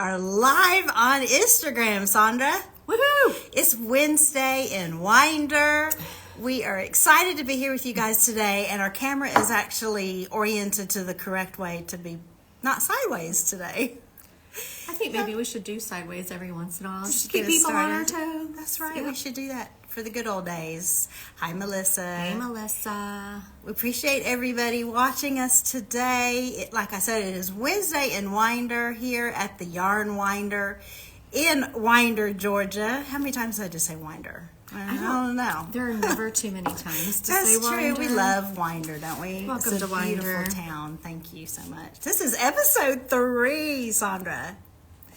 are live on Instagram, Sandra. Woohoo! It's Wednesday in Winder. We are excited to be here with you guys today, and our camera is actually oriented to the correct way to be not sideways today. I think maybe we should do sideways every once in a while. Just get keep people on our started. toes. That's right. Yeah. We should do that for the good old days. Hi, Melissa. Hey, Melissa. We appreciate everybody watching us today. Like I said, it is Wednesday in Winder here at the Yarn Winder in Winder, Georgia. How many times did I just say Winder? I don't know. There are never too many times to That's say true. Winder. We love Winder, don't we? Welcome it's a to Winder. beautiful town. Thank you so much. This is episode 3, Sandra.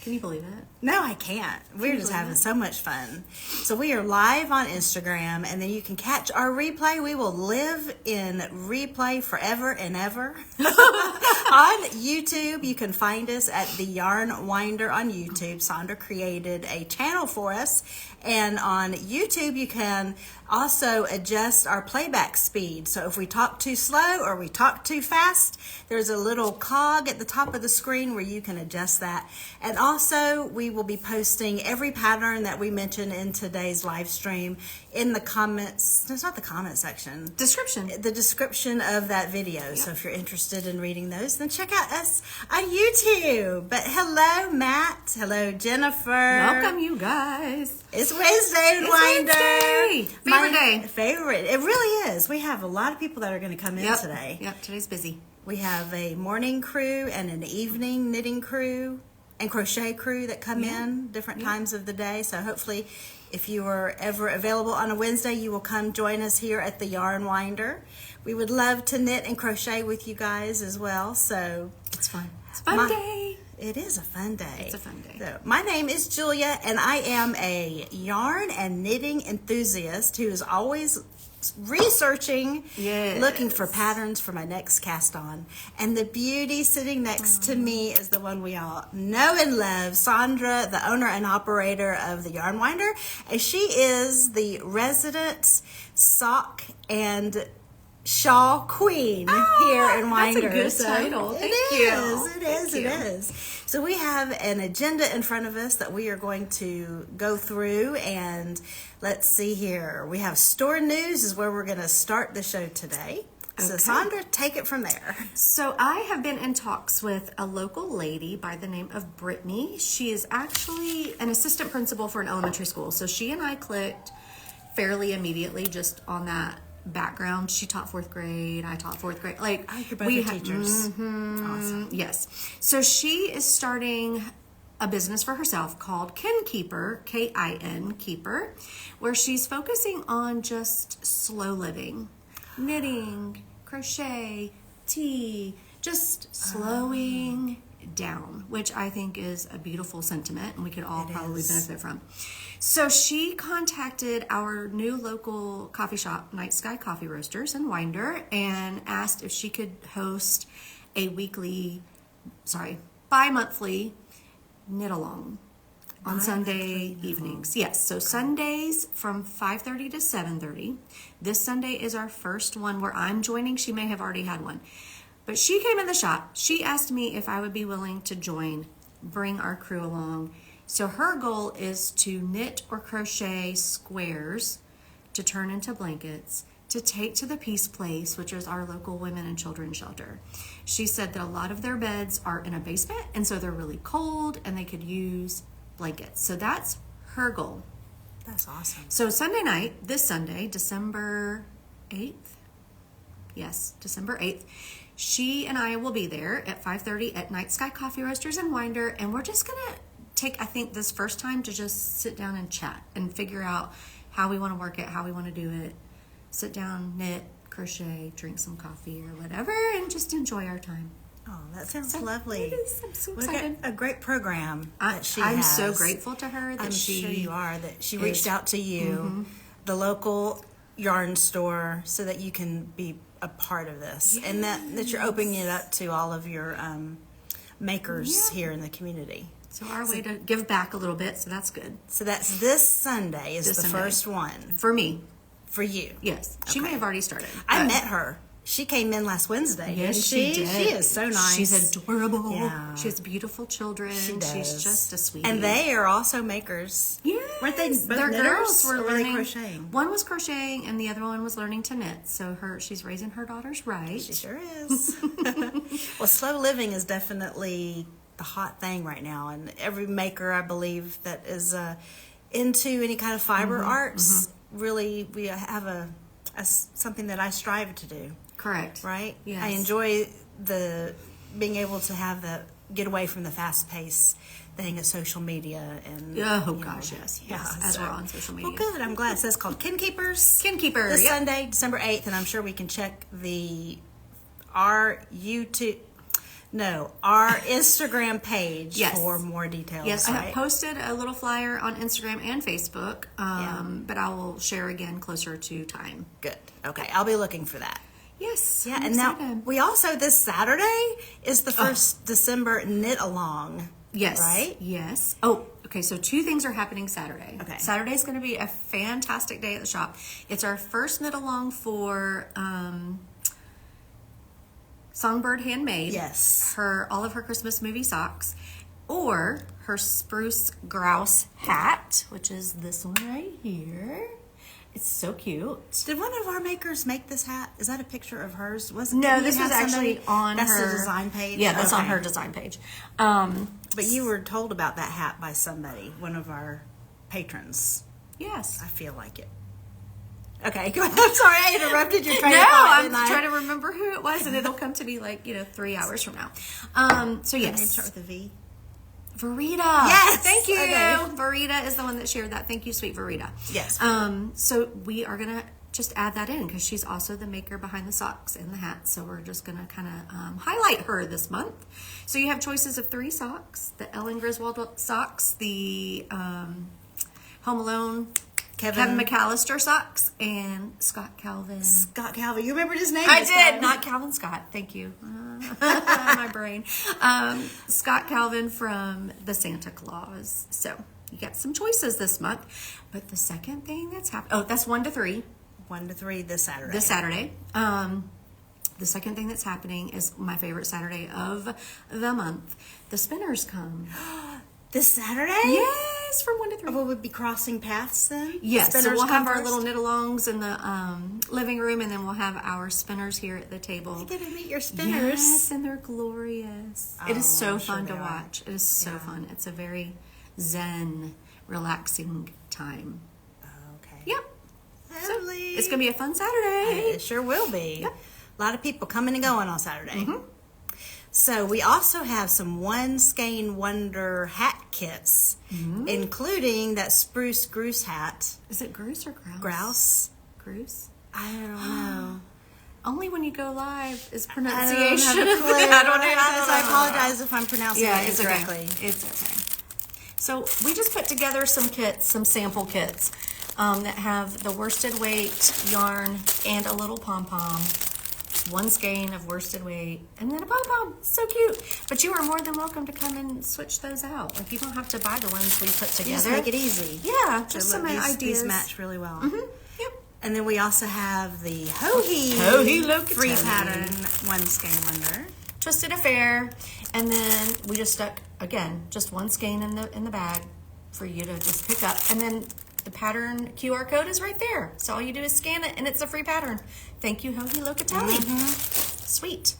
Can you believe it? No, I can't. We're just having so much fun. So we are live on Instagram, and then you can catch our replay. We will live in replay forever and ever. On YouTube, you can find us at the Yarn Winder on YouTube. Sandra created a channel for us. And on YouTube, you can also adjust our playback speed. So if we talk too slow or we talk too fast, there's a little cog at the top of the screen where you can adjust that. And also, we will be posting every pattern that we mentioned in today's live stream in the comments. It's not the comment section. Description. The description of that video. Yep. So if you're interested in reading those, then check out us on YouTube. But hello, Matt. Hello, Jennifer. Welcome, you guys. It's Wednesday in Winder. Favorite day. Favorite. It really is. We have a lot of people that are going to come in today. Yep, today's busy. We have a morning crew and an evening knitting crew and crochet crew that come in different times of the day. So hopefully, if you are ever available on a Wednesday, you will come join us here at the Yarn Winder. We would love to knit and crochet with you guys as well. So it's fun. It's a fun day. It is a fun day. It's a fun day. So, my name is Julia, and I am a yarn and knitting enthusiast who is always researching, looking for patterns for my next cast on. And the beauty sitting next to me is the one we all know and love, Sandra, the owner and operator of the Yarn Winder. And she is the resident sock and shawl queen here in Winder. That's a good title. Thank you. It is. So we have an agenda in front of us that we are going to go through, and let's see here. We have store news is where we're going to start the show today. So Sandra, take it from there. So I have been in talks with a local lady by the name of Brittany. She is actually an assistant principal for an elementary school. So she and I clicked fairly immediately just on that background. She taught 4th grade. I taught 4th grade. Like, you're both teachers. Awesome. Yes. So she is starting a business for herself called Kin Keeper, K-I-N Keeper, where she's focusing on just slow living, knitting, crochet, tea, just slowing down, which I think is a beautiful sentiment and we could all probably benefit from. So she contacted our new local coffee shop, Night Sky Coffee Roasters in Winder, and asked if she could host a bi-monthly knit along on Sunday evenings. Yes, so Sundays from 5:30 to 7:30. This Sunday is our first one where I'm joining. She may have already had one. But she came in the shop. She asked me if I would be willing to join, bring our crew along. So her goal is to knit or crochet squares to turn into blankets to take to the Peace Place, which is our local women and children shelter. She said that a lot of their beds are in a basement, and so they're really cold, and they could use blankets. So that's her goal. That's awesome. So Sunday night, this Sunday, December 8th. Yes, December 8th. She and I will be there at 5:30 at Night Sky Coffee Roasters in Winder, and we're just going to take, I think, this first time to just sit down and chat and figure out how we want to work it, how we want to do it. Sit down, knit, crochet, drink some coffee or whatever, and just enjoy our time. Oh, that sounds lovely. It is. I'm so We've excited. got a great program that she I'm has. so grateful to her that I'm she sure you are, that she reached out to you, the local yarn store, so that you can be a part of this, and that you're opening it up to all of your makers here in the community. So our way to give back a little bit, so that's good. So that's this Sunday is the first one. For me. For you. Yes. She may have already started. I met her She came in last Wednesday. Yes, didn't she did. She is so nice. She's adorable. Yeah. She has beautiful children. She does. She's just a sweetie. And they are also makers. Yes. Weren't they both Their knitters, girls were or were learning. they crocheting? One was crocheting, and the other one was learning to knit. So she's raising her daughters right. She sure is. Well, slow living is definitely the hot thing right now, and every maker, I believe, that is into any kind of fiber arts, really, we have a something that I strive to do. Correct. Right? Yes. I enjoy being able to have get away from the fast pace thing of social media and yes. As we're on social media. Well, good. I'm glad. So it's called Kin Keepers. Kin Keeper. This Yep. Sunday, December 8th, and I'm sure we can check our Instagram page for more details. Yes, I right? have posted a little flyer on Instagram and Facebook, but I will share again closer to time. Good. Okay, I'll be looking for that. Yes. Yeah, I'm and excited. now we also, this Saturday is the first December knit along. Yes. Right? Yes. Oh, okay. So 2 things are happening Saturday. Okay. Saturday's going to be a fantastic day at the shop. It's our first knit along for Songbird Handmade. Yes. All of her Christmas movie socks, or her Spruce Grouse hat, which is this one right here. It's so cute. Did one of our makers make this hat? Is that a picture of hers? No, didn't this you was have actually somebody- on That's her the design page? Yeah, that's on Okay. her design page. But you were told about that hat by somebody, one of our patrons. Yes. I feel like it. Okay, go ahead. I'm sorry I interrupted your train No, of thought, I'm didn't I? trying to remember who it was, and it'll come to me 3 hours from now. So Her name yes, start with a V. Verita. Yes! Thank you. Okay. Verita is the one that shared that. Thank you, sweet Verita. Yes. So we are gonna just add that in because she's also the maker behind the socks and the hat. So we're just gonna kind of highlight her this month. So you have choices of 3 socks: the Ellen Griswold socks, the Home Alone Kevin McAllister socks, and Scott Calvin. Scott Calvin. You remembered his name? I this did, time. not Calvin Scott. Thank you. My brain. Scott Calvin from the Santa Claus. So you got some choices this month. But the second thing that's happened, that's 1 to 3. 1 to 3 this Saturday. This Saturday. The second thing that's happening is my favorite Saturday of the month. The spinners come. This Saturday? Yes, from 1 to 3. Will we be crossing paths then? Yes, so Spinners we'll come have our first? little knit-alongs in the living room, and then we'll have our spinners here at the table. I get to meet your spinners. Yes, and they're glorious. It is so I'm sure fun they to are. watch. It is so fun. It's a very zen, relaxing time. Okay. Yep. So Lovely. it's going to be a fun Saturday. It sure will be. Yep. A lot of people coming and going on Saturday. So we also have some One Skein Wonder hat kits, including that Spruce Grouse hat. Is it Grouse or Grouse? Grouse? Grouse? I don't know. Only when you go live is I pronunciation. don't have a clue. I don't know. So I apologize if I'm pronouncing Yeah, it it's incorrectly. okay. It's okay. So we just put together some kits, some sample kits that have the worsted weight yarn and a little pom-pom, 1 skein of worsted weight, and then a pom-pom. So cute. But you are more than welcome to come and switch those out. Like, you don't have to buy the ones we put together. Just make it easy. Yeah, just So some these, ideas. These match really well. Yep. And then we also have the Hohey Locatelli. free pattern One Skein Wonder. Twisted Affair, and then we just stuck again just 1 skein in the bag for you to just pick up, and then the pattern QR code is right there. So all you do is scan it, and it's a free pattern. Thank you, Hohey Locatelli. Sweet.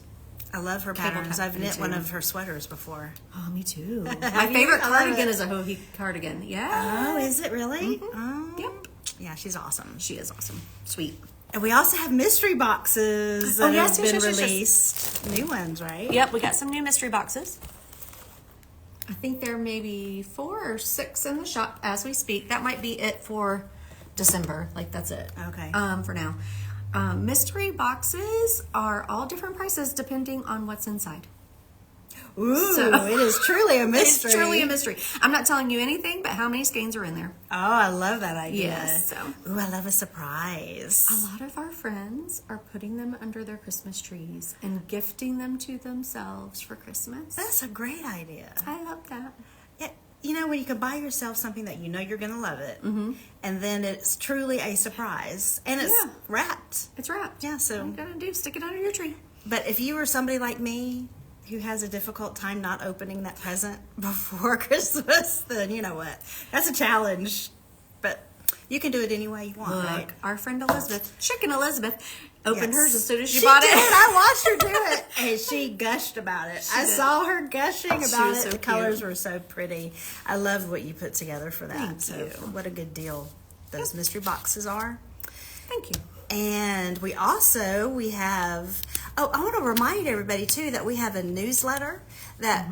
I love her Cable patterns. pattern, I've knit too. one of her sweaters before. Oh, me too. My Have you? favorite I love cardigan it. is a Hohey cardigan. Yeah. Oh, is it really? Oh. Yep. Yeah, she's awesome. She is awesome. Sweet. And we also have mystery boxes that yes, have yes, been yes, yes, yes. released. New ones, right? Yep, we got some new mystery boxes. I think there may be 4 or 6 in the shop as we speak. That might be it for December. Like, that's it. Okay. For now. Mystery boxes are all different prices depending on what's inside. Ooh, So- it is truly a mystery. It's truly a mystery. I'm not telling you anything but how many skeins are in there. Oh, I love that idea. Yes, so. Ooh, I love a surprise. A lot of our friends are putting them under their Christmas trees and gifting them to themselves for Christmas. That's a great idea. I love that. Yeah, when you can buy yourself something that you know you're going to love it, and then it's truly a surprise, and it's wrapped. It's wrapped. Yeah, so all you gotta do, stick it under your tree. But if you were somebody like me who has a difficult time not opening that present before Christmas, then you know what? That's a challenge. But you can do it any way you want, right? Our friend Elizabeth, Chicken Elizabeth, opened hers as soon as she She bought did. it. I watched her do it, and she gushed about it. I saw her gushing about was it. so The colors cute. were so pretty. I love what you put together for that. Thank you. What a good deal those mystery boxes are. Thank you. And we have, I want to remind everybody too that we have a newsletter that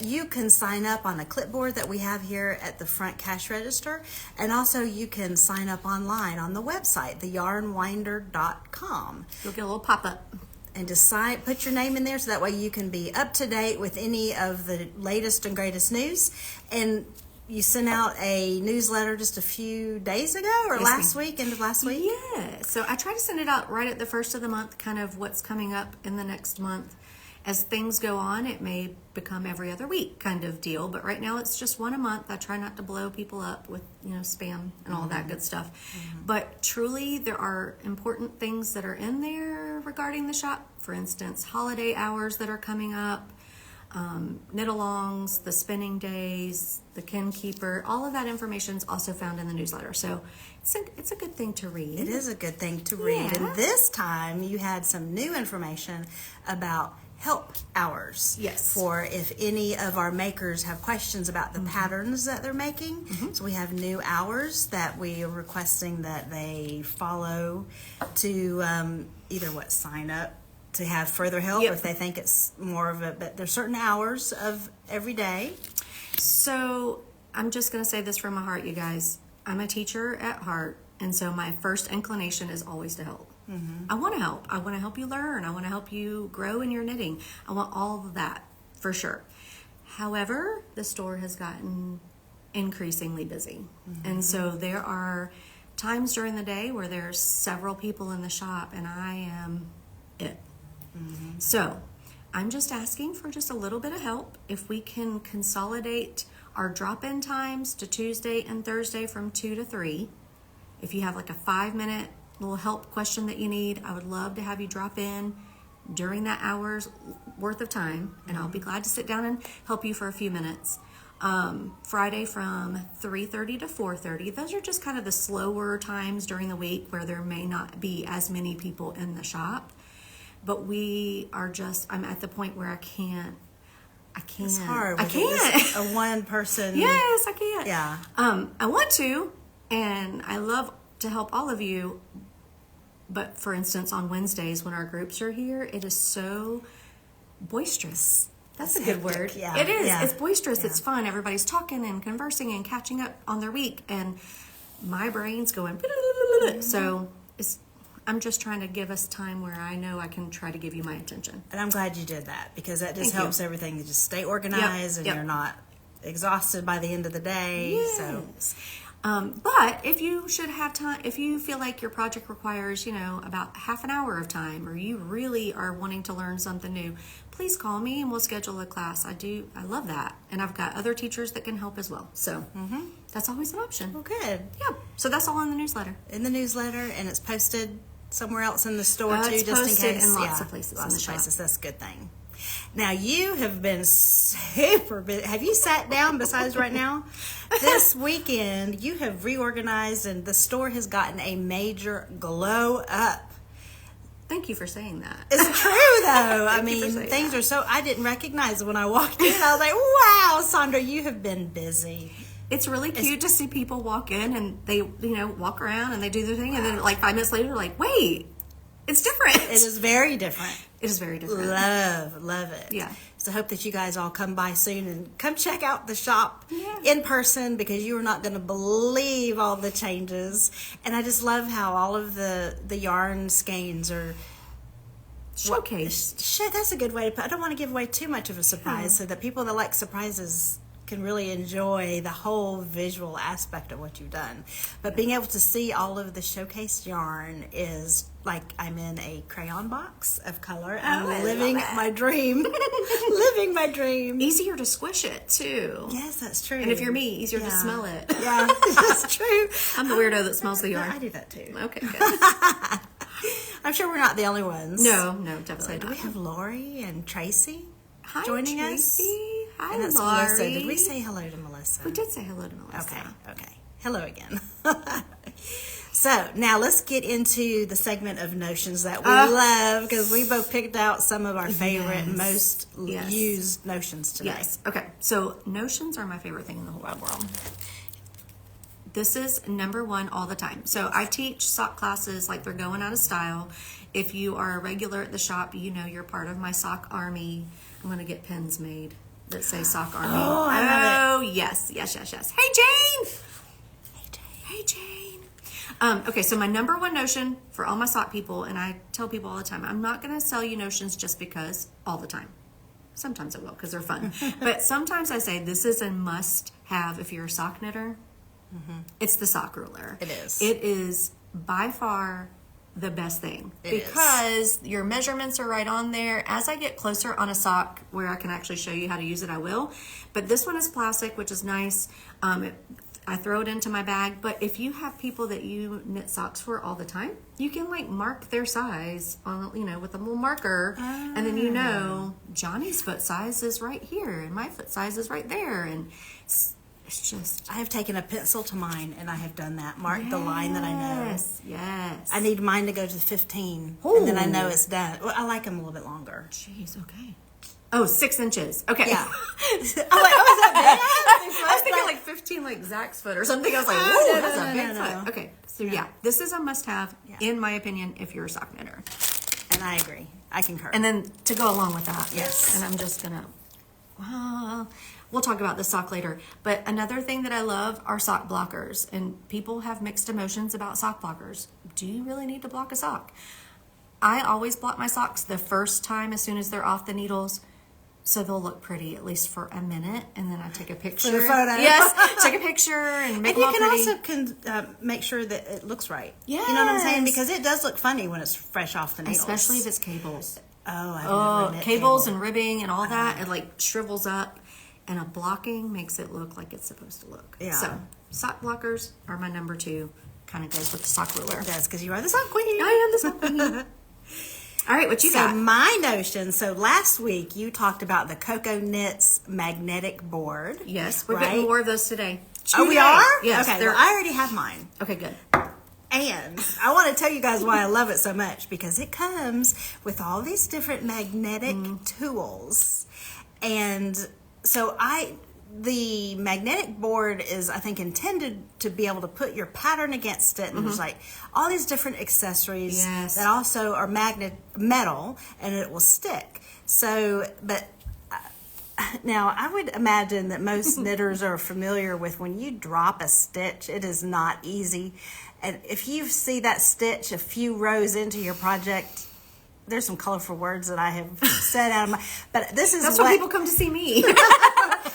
you can sign up on a clipboard that we have here at the front cash register. And also you can sign up online on the website, theyarnwinder.com. You'll get a little pop-up. And put your name in there so that way you can be up to date with any of the latest and greatest news. And you sent out a newsletter just a few days ago or end of last week? Yeah. So I try to send it out right at the first of the month, kind of what's coming up in the next month. As things go on, it may become every other week kind of deal, but right now it's just one a month. I try not to blow people up with, spam and all that good stuff. But truly, there are important things that are in there regarding the shop. For instance, holiday hours that are coming up, knit-alongs, the spinning days, the kin keeper, all of that information is also found in the newsletter. So it's a good thing to read. It is a good thing to read. Yeah. And this time you had some new information about help hours. Yes. For if any of our makers have questions about the patterns that they're making. So we have new hours that we are requesting that they follow to either sign up to have further help if they think it's more of but there's certain hours of every day. So I'm just going to say this from my heart, you guys. I'm a teacher at heart, and so my first inclination is always to help. I want to help. I want to help you learn. I want to help you grow in your knitting. I want all of that for sure. However, the store has gotten increasingly busy. And so there are times during the day where there's several people in the shop, and I am it. So I'm just asking for just a little bit of help. If we can consolidate our drop-in times to Tuesday and Thursday from 2 to 3. If you have like a 5-minute little help question that you need, I would love to have you drop in during that hour's worth of time, and I'll be glad to sit down and help you for a few minutes. Friday from 3:30 to 4:30. Those are just kind of the slower times during the week where there may not be as many people in the shop. But I'm at the point where I can't. It's hard. I can't. A one person. Yes, I can't. Yeah. I want to, and I love to help all of you. But for instance, on Wednesdays when our groups are here, it is so boisterous. That's a good word. Yeah. It is. Yeah. It's boisterous. Yeah. It's fun. Everybody's talking and conversing and catching up on their week, and my brain's going. So I'm just trying to give us time where I know I can try to give you my attention. And I'm glad you did that, because that just Thank helps everything to just stay organized and you're not exhausted by the end of the day. Yes. So. But if you should have time, if you feel like your project requires, about half an hour of time, or you really are wanting to learn something new, please call me and we'll schedule a class. I love that. And I've got other teachers that can help as well. So that's always an option. Well, good. Yeah. So that's all in the newsletter. In the newsletter, and it's posted somewhere else in the store too, It's just in posted case. in lots of places in Lots the of shop. places. That's a good thing. Now you have been super busy. Have you sat down besides right now? This weekend you have reorganized, and the store has gotten a major glow up. Thank you for saying that. It's true though. I Thank you for mean, saying things that. are so. I didn't recognize it when I walked in. I was like, "Wow, Sandra, you have been busy." It's really cute to see people walk in and they, walk around and they do their thing, and then like 5 minutes later, they're like, wait, it's different. It is very different. It is very different. Love it. Yeah. So I hope that you guys all come by soon and come check out the shop Yeah. in person, because you are not going to believe all the changes. And I just love how all of the yarn skeins are Showcase. Shit, that's a good way to put. I don't want to give away too much of a surprise, so that people that like surprises can really enjoy the whole visual aspect of what you've done. But being able to see all of the showcased yarn is like I'm in a crayon box of color. I'm living my dream. Living my dream. Easier to squish it, too. Yes, that's true. And if you're me, easier to smell it. Yeah, that's true. I'm the weirdo that smells the yarn. I do that, too. Okay, good. I'm sure we're not the only ones. No, definitely So do not. we have Lori and Tracy joining us? Hi, And that's Lori. Melissa. Did we say hello to Melissa? We did say hello to Melissa. Okay. Hello again. So now let's get into the segment of notions that we love, because we both picked out some of our favorite, most used notions today. Yes. Okay. So notions are my favorite thing in the whole wide world. This is number one all the time. So I teach sock classes like they're going out of style. If you are a regular at the shop, you know you're part of my sock army. I'm going to get pins made that say sock army. Oh, I love it. Yes. Hey, Jane. Hey, Jane. Okay, so my number one notion for all my sock people, and I tell people all the time, I'm not going to sell you notions just because all the time. Sometimes I will because they're fun. But sometimes I say this is a must-have if you're a sock knitter. Mm-hmm. It's the sock ruler. It is. It is by far the best thing because your measurements are right on there. As I get closer on a sock where I can actually show you how to use it, I will. But this one is plastic, which is nice. I throw it into my bag. But if you have people that you knit socks for all the time, you can like mark their size on, with a little marker, and then Johnny's foot size is right here, and my foot size is right there, and it's just. I have taken a pencil to mine, and I have done that. Marked the line that I know. Yes. I need mine to go to 15, and then I know it's done. Well, I like them a little bit longer. Jeez, okay. Oh, 6 inches. Okay. Yeah. I'm like, is that bad? I was thinking like 15, like Zach's foot or something. I was like, whoa, that's a big foot. Okay, so yeah, this is a must-have, in my opinion, if you're a sock knitter. And I agree. I concur. And then to go along with that, yes. And I'm just gonna, we'll talk about the sock later. But another thing that I love are sock blockers. And people have mixed emotions about sock blockers. Do you really need to block a sock? I always block my socks the first time as soon as they're off the needles. So they'll look pretty at least for a minute, and then I take a picture. For the photo. Yes, take a picture and make them all pretty. And you can also make sure that it looks right. Yes. You know what I'm saying? Because it does look funny when it's fresh off the needles. Especially if it's cables. I've never knit cables and ribbing and all that. It like shrivels up, and a blocking makes it look like it's supposed to look. Yeah. So sock blockers are my number two. Kind of goes with the sock ruler. It does, because you are the sock queen. I am the sock queen. All right, what you got? So my notion, last week you talked about the Coco Knits magnetic board. Yes, we're getting more of those today. Oh, we are? Yes. Okay, well, I already have mine. Okay, good. And I want to tell you guys why I love it so much, because it comes with all these different magnetic tools. And so the magnetic board is, I think, intended to be able to put your pattern against it, and there's like all these different accessories that also are metal, and it will stick. So, but now I would imagine that most knitters are familiar with when you drop a stitch, it is not easy. And if you see that stitch a few rows into your project, there's some colorful words that I have said out of my, but this is That's why people come to see me.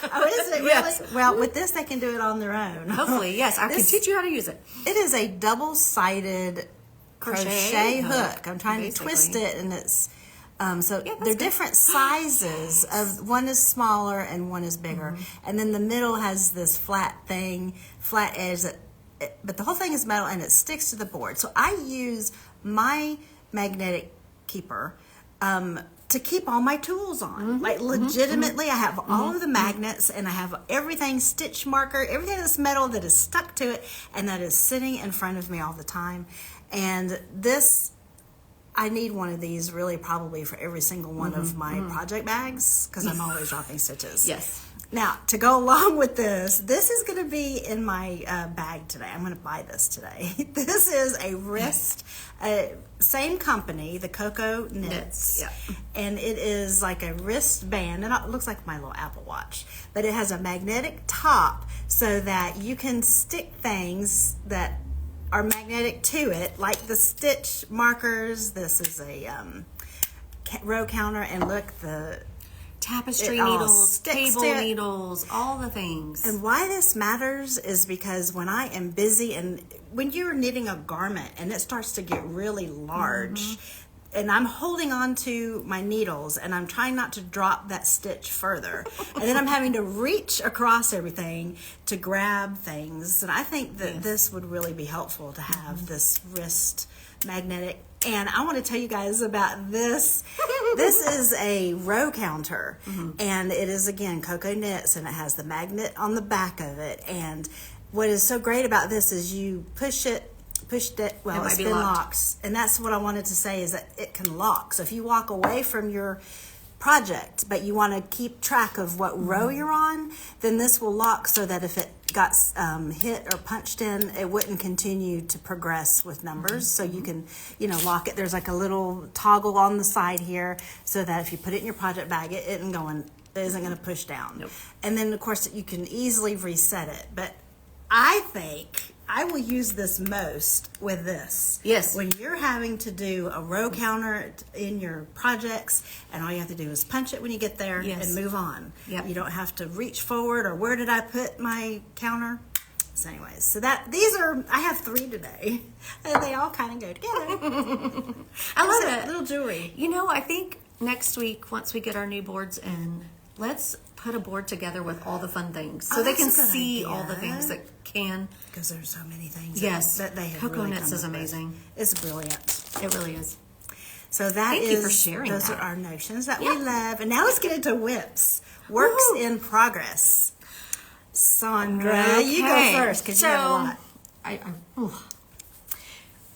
Oh, is it really? Yes. Well, with this, they can do it on their own. Hopefully, yes. I can teach you how to use it. It is a double-sided crochet hook. I'm trying to twist it, and it's they're different sizes. Of one is smaller and one is bigger, and then the middle has this flat edge but the whole thing is metal, and it sticks to the board. So I use my magnetic keeper to keep all my tools on. Like legitimately, I have all of the magnets, and I have everything, stitch marker, everything that's metal that is stuck to it, and that is sitting in front of me all the time. And this, I need one of these really probably for every single one of my project bags, because I'm always dropping stitches. Yes. Now, to go along with this is going to be in my bag today. I'm going to buy this today. This is a wrist, same company, the Coco Knits. Yeah. And it is like a wristband. It looks like my little Apple Watch. But it has a magnetic top so that you can stick things that are magnetic to it, like the stitch markers. This is a row counter. And look, tapestry It all needles, sticks table to it. needles, all the things. And why this matters is because when I am busy and when you're knitting a garment and it starts to get really large, and I'm holding on to my needles and I'm trying not to drop that stitch further, and then I'm having to reach across everything to grab things. And I think that this would really be helpful to have this wrist magnetic. And I want to tell you guys about this. This is a row counter, and it is, again, Cocoa Knits, and it has the magnet on the back of it. And what is so great about this is you push it, well, it's been locked. And that's what I wanted to say, is that it can lock. So if you walk away from your project, but you want to keep track of what row you're on, then this will lock so that if it got hit or punched in, it wouldn't continue to progress with numbers. So you can, lock it. There's like a little toggle on the side here so that if you put it in your project bag, it isn't going to push down. Nope. And then, of course, you can easily reset it. But I think I will use this most with this. Yes. When you're having to do a row counter in your projects, and all you have to do is punch it when you get there and move on. Yep. You don't have to reach forward or where did I put my counter? So anyways, so I have 3 today, and they all kind of go together. I love it. Little jewelry. I think next week, once we get our new boards in, let's put a board together with all the fun things so they can that's a good see idea. all the things that can. Because there's so many things. Yes. That they have Cocoa really Knits come is up with. amazing. It's brilliant. It really is. So Thank you for sharing those that. are our notions that we love. And now let's get into whips. Works in progress. Sandra, you go first because you have a lot.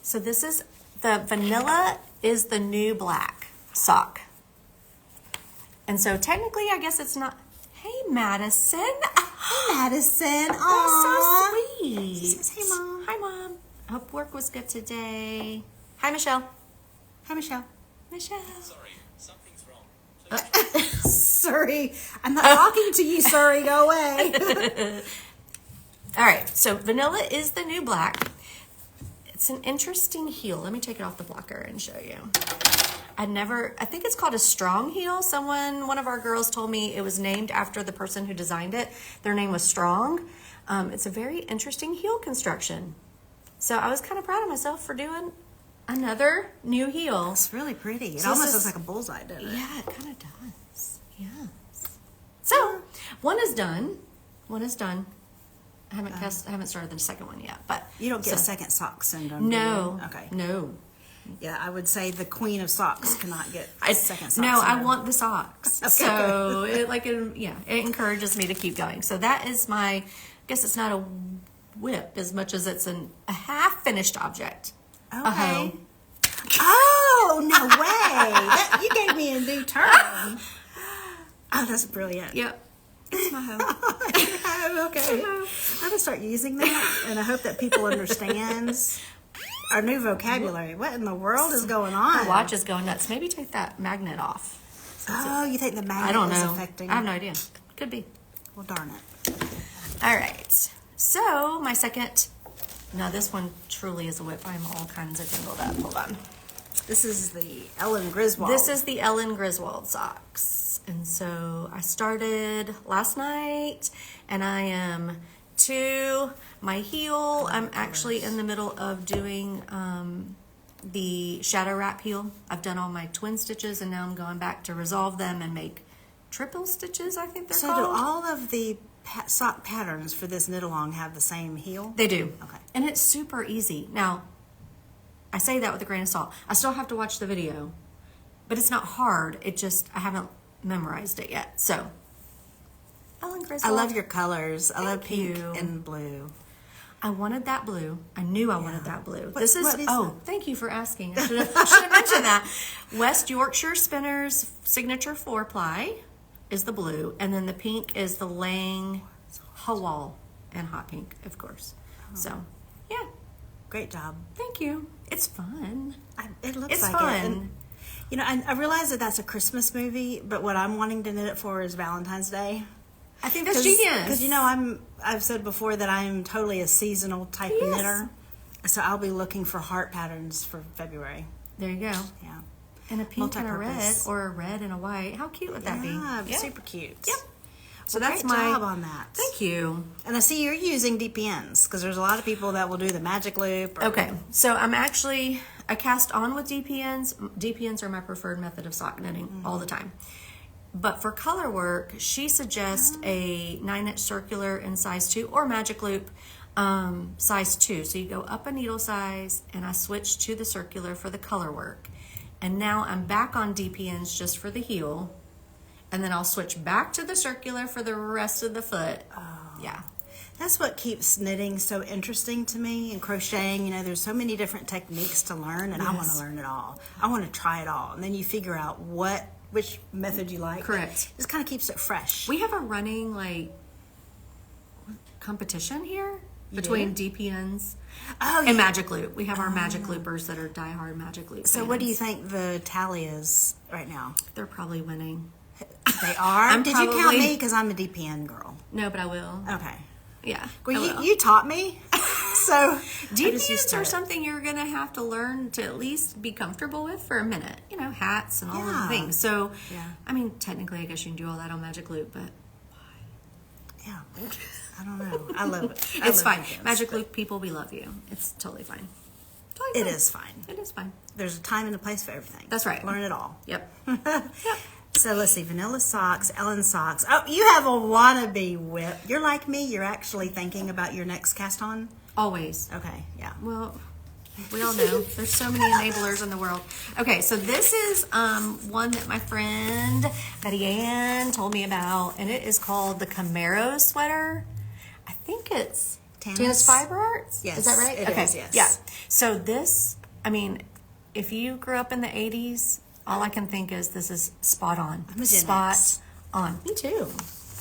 So this is the vanilla is the new black sock. And so technically, I guess it's not. Hey, Madison. Hey, Madison. That's Aww. so sweet. She says, hey, Mom. Hi, Mom. I hope work was good today. Hi, Michelle. Hi, Michelle. Michelle. Sorry, something's wrong. Sorry. I'm not talking to you, sorry. Go away. All right. So vanilla is the new black. It's an interesting heel. Let me take it off the blocker and show you. I think it's called a strong heel. One of our girls told me it was named after the person who designed it. Their name was Strong. It's a very interesting heel construction. So I was kind of proud of myself for doing another new heel. It's really pretty. It So almost this looks is- like a bullseye, doesn't it? Yeah, it kind of does. Yes. So one is done. I haven't started the second one yet, but You don't get a second sock syndrome, do no. you? Okay. No. Yeah, I would say the queen of socks cannot get second sock No, I syndrome. want the socks. So it encourages me to keep going. So that is I guess it's not a whip as much as it's a half finished object. A Okay. hoe. Oh, no way. You gave me a new term. Oh, that's brilliant. Yep. It's my hoe. Oh, okay. I'm going to start using that, and I hope that people understand our new vocabulary. What in the world is going on? My watch is going nuts. Maybe take that magnet off. Oh, you think the magnet I don't is know. affecting? I have no idea. Could be. Well, darn it. All right. So my second. Now this one truly is a whip. I'm all kinds of tangled up. Hold on. This is the Ellen Griswold. This is the Ellen Griswold socks. And so I started last night, and I am to my heel. I'm actually in the middle of doing the shadow wrap heel. I've done all my twin stitches, and now I'm going back to resolve them and make triple stitches, I think they're So called. do all of the sock patterns for this knit-along have the same heel? They do. Okay. And it's super easy. Now, I say that with a grain of salt. I still have to watch the video, but it's not hard. I haven't memorized it yet. So, Ellen I Griswold. love your colors. I love pink you. and blue. I wanted that blue. I knew I wanted that blue. What is that? Thank you for asking. I should have mentioned that. West Yorkshire Spinners Signature 4-ply is the blue, and then the pink is the Lang Hawal and hot pink, of course. So, yeah. Great job. Thank you. It's fun. It looks It's like fun. it. And, I realize that that's a Christmas movie, but what I'm wanting to knit it for is Valentine's Day. I think that's genius. Because I've said before that I'm totally a seasonal type Yes. knitter, so I'll be looking for heart patterns for February. There you go. Yeah. And a pink and a red, multi-purpose. or a red and a white. How cute would that be? Yeah, super cute. Yep. So Well, that's great my job on that. Thank you. And I see you're using DPNs because there's a lot of people that will do the magic loop. Okay, so I cast on with DPNs. DPNs are my preferred method of sock knitting all the time. But for color work, she suggests a 9-inch circular in size 2 or magic loop size 2. So you go up a needle size, and I switch to the circular for the color work. And now I'm back on DPNs just for the heel. And then I'll switch back to the circular for the rest of the foot. Oh. Yeah. That's what keeps knitting so interesting to me, and crocheting. You know, there's so many different techniques to learn, and I want to learn it all. I want to try it all. And then you figure out which method you like. Correct. This kind of keeps it fresh. We have a running, competition here between DPNs and Magic Loop. We have our Magic Loopers that are diehard Magic Loop So fans. what do you think the tally is right now? They're probably winning. They are? I'm Did you count probably- me? Because I'm a DPN girl. No, but I will. Okay. Yeah. Well, I will. you taught me. So I just used DPNs to are it. something you're going to have to learn to at least be comfortable with for a minute. You know, hats and all of the Yeah. things. So, Yeah. I mean, technically, I guess you can do all that on Magic Loop, but Yeah. I don't know. I love it. it's fine. DPNs, Magic but Loop people, we love you. It's totally fine. Totally It fine. is fine. It is fine. There's a time and a place for everything. That's right. Learn it all. Yep. So let's see, vanilla socks, Ellen socks. Oh, you have a wannabe whip. You're like me. You're actually thinking about your next cast on. Always. Okay, yeah. Well, we all know there's so many enablers in the world. Okay, so this is one that my friend Betty Ann told me about, and it is called the Camaro sweater. I think it's Tanis Fiber Arts. Yes, Is that right? it okay. is, yes. Yeah. So this, I mean, if you grew up in the 80s, all I can think is this is spot on. I'm a Gen Spot X. on. Me too.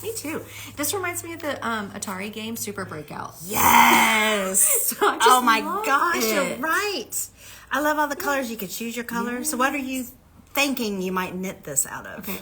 Me too. This reminds me of the Atari game Super Breakout. Yes. So I just Oh my love gosh, it. you're right. I love all the colors. You could choose your colors. So what are you thinking you might knit this out of? Okay,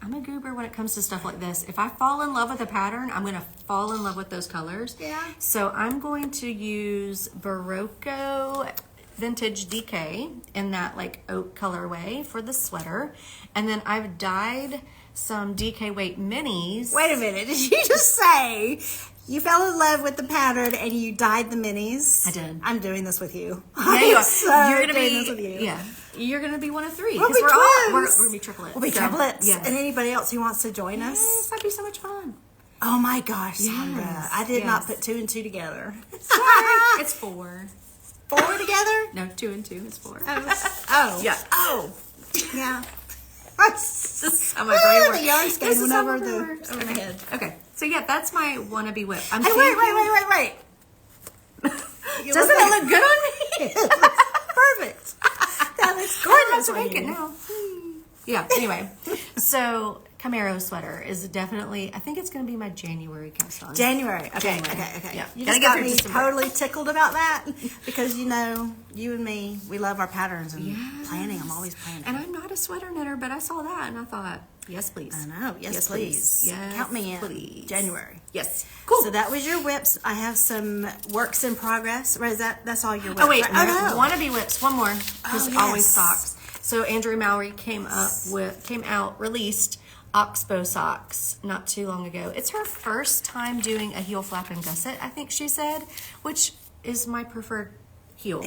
I'm a goober when it comes to stuff like this. If I fall in love with a pattern, I'm going to fall in love with those colors. Yeah. So I'm going to use Barocco Vintage DK in that oak colorway for the sweater. And then I've dyed some DK weight minis. Wait a minute. Did you just say you fell in love with the pattern and you dyed the minis? I did. I'm doing this with you. Yeah, you are. So You're gonna doing be this with you. Yeah. You're gonna be one of 3. We'll 'cause be we're all twins. we're gonna be triplets. We'll be So, triplets. Yeah. And anybody else who wants to join us? Yes, that'd be so much fun. Oh my gosh, Sandra. Yes, I did not yes. put 2 and 2 together. Sorry. It's 4. 4 together? No, 2 and 2 is 4. Oh. Yeah. Oh. Yeah. This is how my brain works. The yarn skein This is went how over my brain the works. over the Okay. head. Okay. So yeah, that's my wannabe whip. I'm Hey, wait. You Doesn't look it look good on me? perfect. That looks gorgeous. I on have to make you. it now. Yeah. Anyway, so Camaro sweater is definitely. I think it's going to be my January cast on. January. Okay. January. Okay. Yeah. You Gotta just get got through me December. totally tickled about that because you know, you and me, we love our patterns and planning. I'm always planning. And I'm not a sweater knitter, but I saw that and I thought, yes, please. I know. Yes, please. Yes, Count me in. please. January. Yes. Cool. So that was your whips. I have some works in progress. Right, that's all your whips. Oh wait, right? Oh, no. wannabe whips. One more, because Oh, always yes. socks. So Andrea Mowry released Oxbow socks not too long ago. It's her first time doing a heel flap and gusset, I think she said, which is my preferred heel,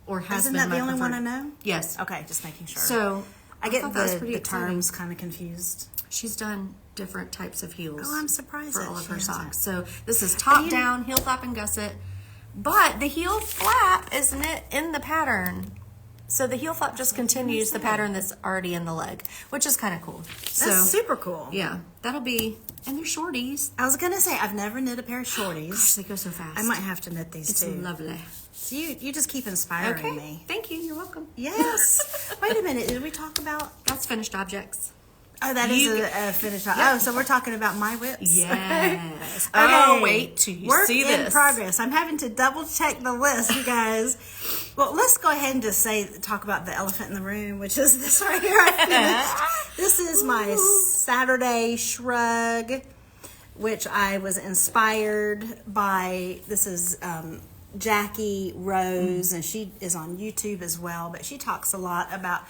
or has Isn't been that my the only one preferred. I know? Yes. Okay, just making sure. So I get thought that was the pretty exciting. terms kind of confused. She's done different types of heels. Oh, I'm surprised for that all of she her hasn't. socks. So this is top down heel flap and gusset, but the heel flap is knit in the pattern. So the heel flap just continues the pattern that's already in the leg, which is kind of cool. That's super cool. Yeah, that'll be, and they're shorties. I was gonna say I've never knit a pair of shorties. They go so fast. I might have to knit these It's too. lovely. So you just keep inspiring Okay, me. thank you. You're welcome. Yes. Wait a minute. Did we talk about? That's finished objects. Oh, that is a finished. Oh, so we're talking about my whips. Yes. Okay. Oh, wait till you Work see in this. progress. I'm having to double check the list, you guys. Well, let's go ahead and just talk about the elephant in the room, which is this right here. I finished. This is my Saturday Shrug, which I was inspired by. This is Jackie Rose, and she is on YouTube as well. But she talks a lot about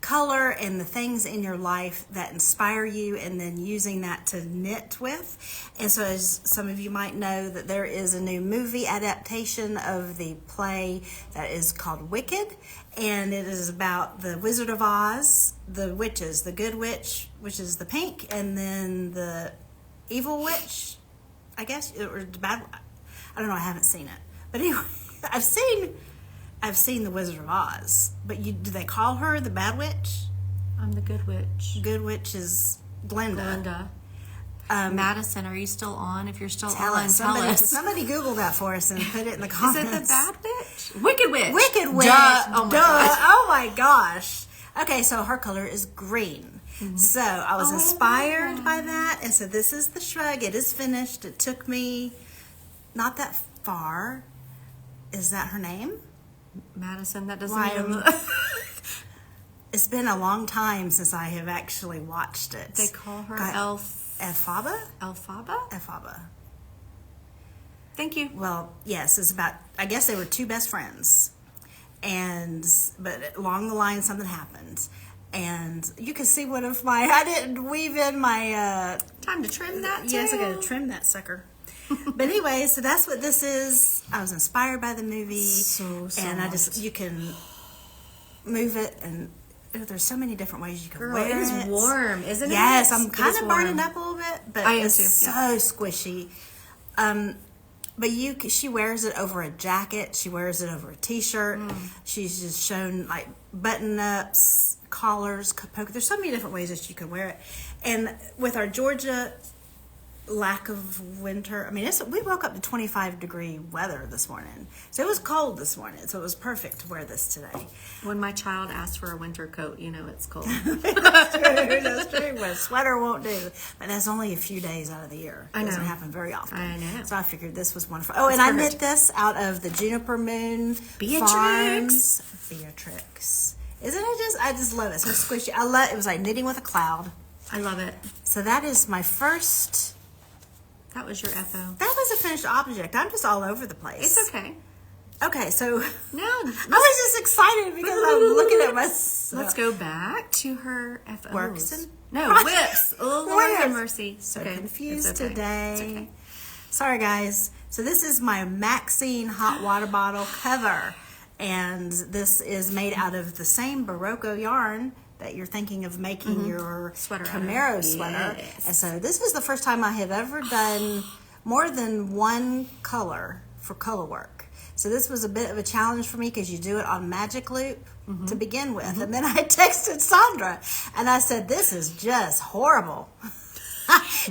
color and the things in your life that inspire you, and then using that to knit with. And so, as some of you might know, that there is a new movie adaptation of the play that is called Wicked, and it is about the Wizard of Oz, the witches, the good witch, which is the pink, and then the evil witch, I guess, or the bad. I don't know. I haven't seen it, but anyway, I've seen the Wizard of Oz. But do they call her the bad witch? I'm the good witch. Good witch is Glenda. Madison, are you still on? If you're still Tell on, us. tell us. Somebody Google that for us and put it in the Is comments. it the bad witch? Wicked witch. Wicked witch. Duh. Oh my gosh. Oh my gosh. Okay, so her color is green. So I was inspired by that, and so this is the Shrug. It is finished. It took me not that far. Is that her name? Madison, that doesn't Why, even... It's been a long time since I have actually watched it. They call her Elphaba? Elphaba? Elphaba. Thank you. Well, yes, it's about, I guess they were two best friends. But along the line, something happened. And you can see I didn't weave in my, Time to trim that yes, I tail. gotta trim that sucker. But anyway, so that's what this is. I was inspired by the movie. So And you can move it, and there's so many different ways you can Girl, wear it is it. warm, isn't it? Yes, I'm It kind is of burning warm. up a little bit, but I am it's too, so yeah. squishy. But she wears it over a jacket. She wears it over a t-shirt. She's just shown like button-ups, collars, poke. There's so many different ways that you could wear it. And with our Georgia lack of winter, I mean, we woke up to 25-degree weather this morning. So it was cold this morning. So it was perfect to wear this today. When my child asks for a winter coat, you know it's cold. That's true. But a sweater won't do. But that's only a few days out of the year. It doesn't happen very often. I know. So I figured this was wonderful. Oh, and I knit this out of the Juniper Moon Farms. Beatrix. Isn't it just? I just love it. So squishy. It was like knitting with a cloud. I love it. So that is my first. That was your FO. That was a finished object. I'm just all over the place. It's okay. Okay, so No, I was just excited because I'm looking at myself. let's go back to her FOs. Works and- No, whips. Oh, Lord have mercy. So Okay, confused it's okay. today. It's okay. Sorry, guys. So this is my Maxine hot water bottle cover, and this is made out of the same Barocco yarn that you're thinking of making your Sweater out of. Camaro sweater. Yes. And so this is the first time I have ever done more than one color for color work. So this was a bit of a challenge for me because you do it on magic loop to begin with. And then I texted Sandra and I said, this is just horrible.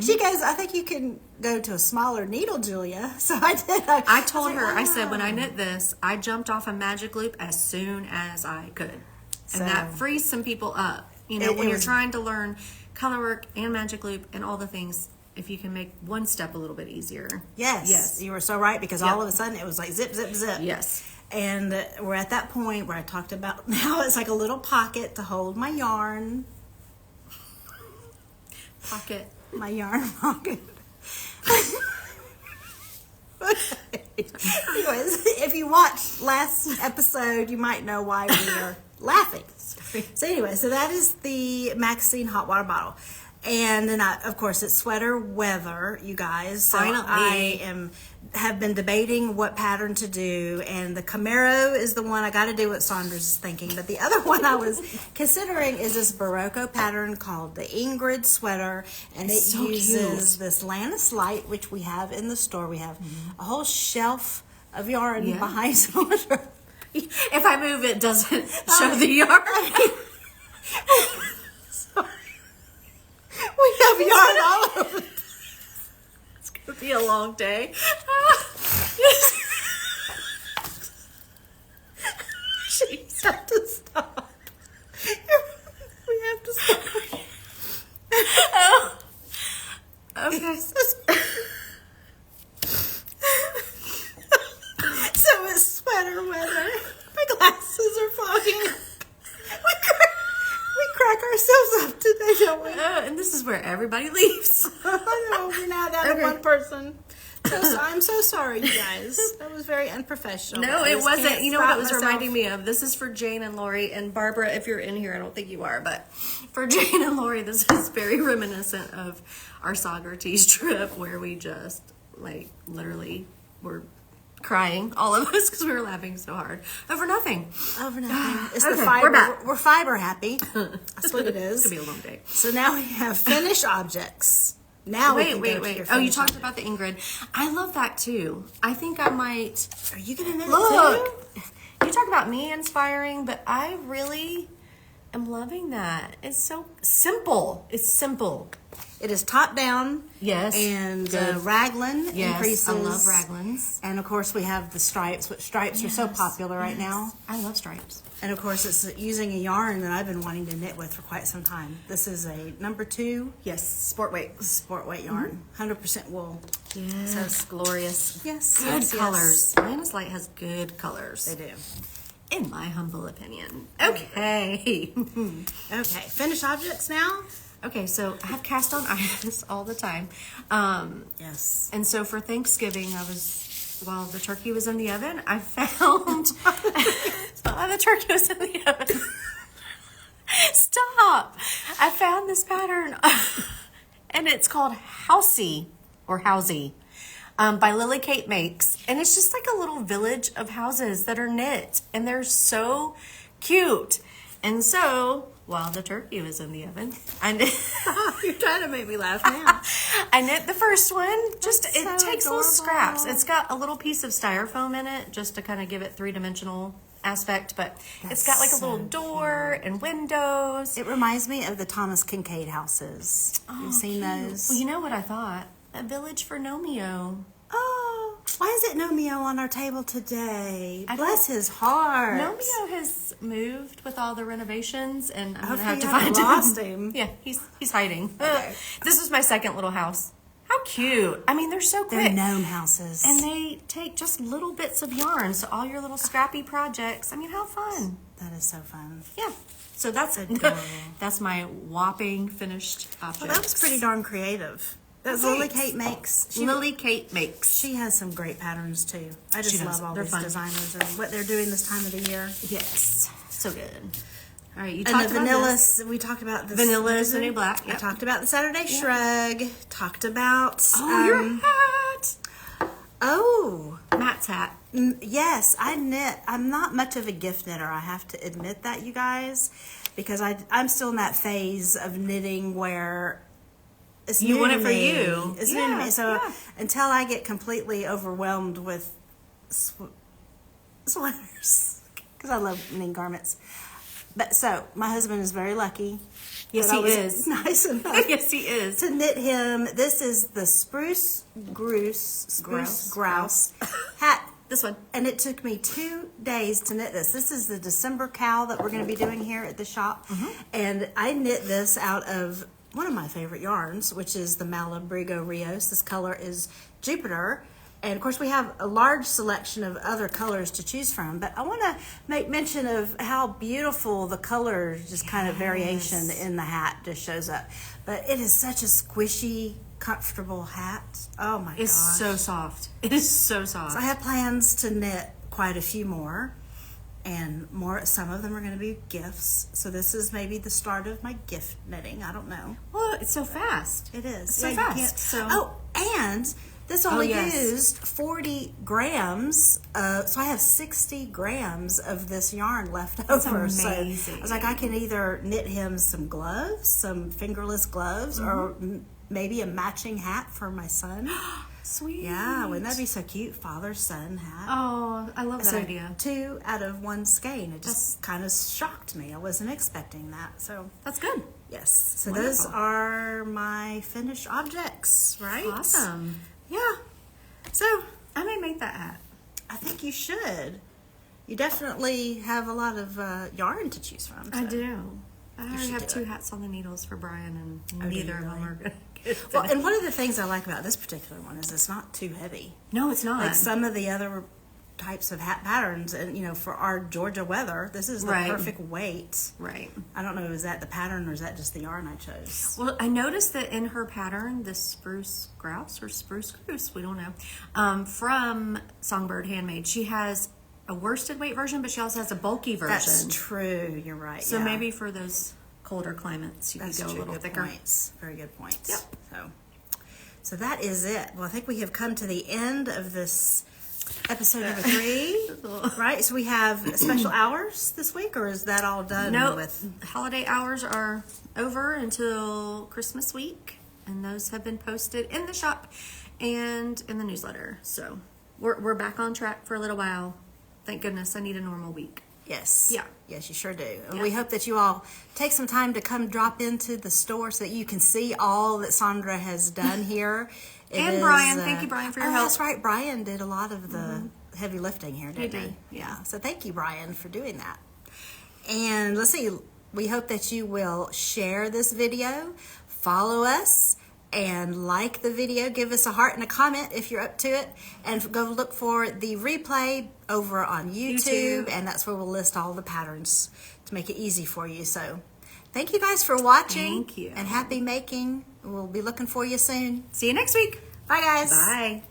She goes, I think you can go to a smaller needle, Julia. So I did. I told her, I said, "Oh." when I knit this, I jumped off a magic loop as soon as I could. And that frees some people up. You know, when you're trying to learn color work and magic loop and all the things, if you can make one step a little bit easier. Yes. You were so right because all of a sudden it was like zip, zip, zip. Yes. And we're at that point where I talked about now it's like a little pocket to hold my yarn. Pocket. My yarn pocket. Anyways, if you watched last episode, you might know why we are laughing. So anyway, so that is the Maxine hot water bottle. And then, of course, it's sweater weather, you guys. So Finally. I have been debating what pattern to do. And the Camaro is the one I got to do what Saunders is thinking. But the other one I was considering is this Barocco pattern called the Ingrid sweater. And it so uses cute. this Lannis light, which we have in the store. We have a whole shelf of yarn behind Saunders. If I move, it doesn't show the yarn. We have yarn all over. It's going to be a long day. Jeez, have to stop. We have to stop. Oh. Okay. So it's sweater weather. My glasses are fogging. We crack ourselves up today, don't we? And this is where everybody leaves. I know, we're now down to Okay. one person. I'm so sorry, you guys. That was very unprofessional. No, I it just wasn't. can't You know what stop it was myself. reminding me of? This is for Jane and Lori and Barbara. If you're in here, I don't think you are, but for Jane and Lori, this is very reminiscent of our Socrates trip where we just like literally were crying, all of us, because we were laughing so hard over nothing. Over nothing. It's Okay, the fiber. we're back. We're fiber happy. That's what it is. It's gonna be a long day. So now we have finished objects. Now we can go to your Oh, you finished talked objects. about the Ingrid. I love that too. I think I might. Are you gonna knit it Look, too? you talk about me inspiring, but I really am loving that. It's so simple. It's simple. It is top down. Yes. And Good. raglan Yes, increases. I love raglans. And of course we have the stripes, which stripes are so popular right now. I love stripes. And of course it's using a yarn that I've been wanting to knit with for quite some time. This is a number 2 Yes, sport weight. sport weight yarn, 100% wool. Yes, glorious. Yes, Good yes, colors. Atlantis Light has good colors. They do. In my humble opinion. Okay. Okay, finished objects now? Okay, so I have cast on ice all the time. Yes. And so for Thanksgiving, while the turkey was in the oven, I found, while the turkey was in the oven, stop! I found this pattern, and it's called Housey, or Housey, by Lily Kate Makes. And it's just like a little village of houses that are knit, and they're so cute. And so, while the turkey was in the oven, You're trying to make me laugh now. I knit the first one. Just That's it so takes little adorable. scraps. It's got a little piece of styrofoam in it just to kind of give it 3-dimensional aspect, but it's got like a so little door and windows. It reminds me of the Thomas Kincaid houses. You've seen those? Well, you know what I thought? A village for Nomeo. Oh, why is it Nomeo on our table today? I Bless his heart. Nomeo has moved with all the renovations, and I'm gonna Hopefully have to you find haven't lost him. Yeah, he's hiding. Okay. This is my second little house. How cute! I mean, they're so quick. They're gnome houses. And they take just little bits of yarn, so all your little scrappy projects. I mean, how fun! That is so fun. Yeah. So that's Adorable. that's my whopping finished object. Well, that was pretty darn creative. That's Thanks. Lily Kate Makes. Lily Kate Makes. She has some great patterns too. I She just does. love all They're these fun. designers and what they're doing this time of the year. Yes, so good. All right, you And talked the about this. vanillas, we talked about this. Vanilla is the new black. I Yep. talked about the Saturday Shrug. Talked about Oh, your hat. oh Matt's hat. yes, I knit. I'm not much of a gift knitter. I have to admit that, you guys, because I'm still in that phase of knitting where it's You new want to it for me. you. It's new to Yeah, me. So yeah. until I get completely overwhelmed with sweaters, because I love knitting garments. But so my husband is very lucky. Yes, that I he was is. Nice enough Yes, he is. to knit him. This is the Spruce Grouse hat. This one. And it took me 2 days to knit this. This is the December cowl that we're going to be doing here at the shop. And I knit this out of one of my favorite yarns, which is the Malabrigo Rios. This color is Jupiter. And of course, we have a large selection of other colors to choose from. But I want to make mention of how beautiful the color, just kind of variation in the hat just shows up. But it is such a squishy, comfortable hat. Oh my It's gosh. so soft. It is so soft. So I have plans to knit quite a few more, and some of them are going to be gifts. So this is maybe the start of my gift knitting. I don't know. Well, it's so fast. It is. So you fast. can't- So- Oh, and this only yes. used 40 grams. So I have 60 grams of this yarn left over. amazing. So I was like, I can either knit him some gloves, some fingerless gloves, or maybe a matching hat for my son. Sweet. Yeah, wouldn't that be so cute? Father-son hat. Oh, I love that So idea. 2 out of 1 skein. It just kind of shocked me. I wasn't expecting that. So That's good. yes. So those Wonderful. are my finished objects, right? Awesome. Yeah. So I may make that hat. I think you should. You definitely have a lot of yarn to choose from. I so. do. I already should have do 2 it. hats on the needles for Brian, and do you neither of them really? are good. Well, and one of the things I like about this particular one is it's not too heavy. No, it's not. Like some of the other types of hat patterns, and for our Georgia weather, this is the Right. perfect weight. Right. I don't know, is that the pattern or is that just the yarn I chose? Well, I noticed that in her pattern, the Spruce Grouse or Spruce Grouse, we don't know, from Songbird Handmade, she has a worsted weight version, but she also has a bulky version. That's true. You're right. So yeah. maybe for those colder climates, you That's could go true. a little Good thicker. points. Very good points. Yep. So that is it. Well, I think we have come to the end of this episode number 3, right? So we have special hours this week, or is that all done No, with? holiday hours are over until Christmas week, and those have been posted in the shop and in the newsletter. So we're back on track for a little while. Thank goodness. I need a normal week. Yes. Yeah. Yes, you sure do. And Yeah. we hope that you all take some time to come drop into the store so that you can see all that Sandra has done here. It And is, Brian. Thank you, Brian, for your help. That's right. Brian did a lot of the heavy lifting here, didn't he? did, Yeah. So thank you, Brian, for doing that. And let's see. We hope that you will share this video, follow us, and like the video. Give us a heart and a comment if you're up to it. And go look for the replay over on YouTube. And that's where we'll list all the patterns to make it easy for you. So thank you guys for watching. Thank you. And happy making. We'll be looking for you soon. See you next week. Bye, guys. Bye.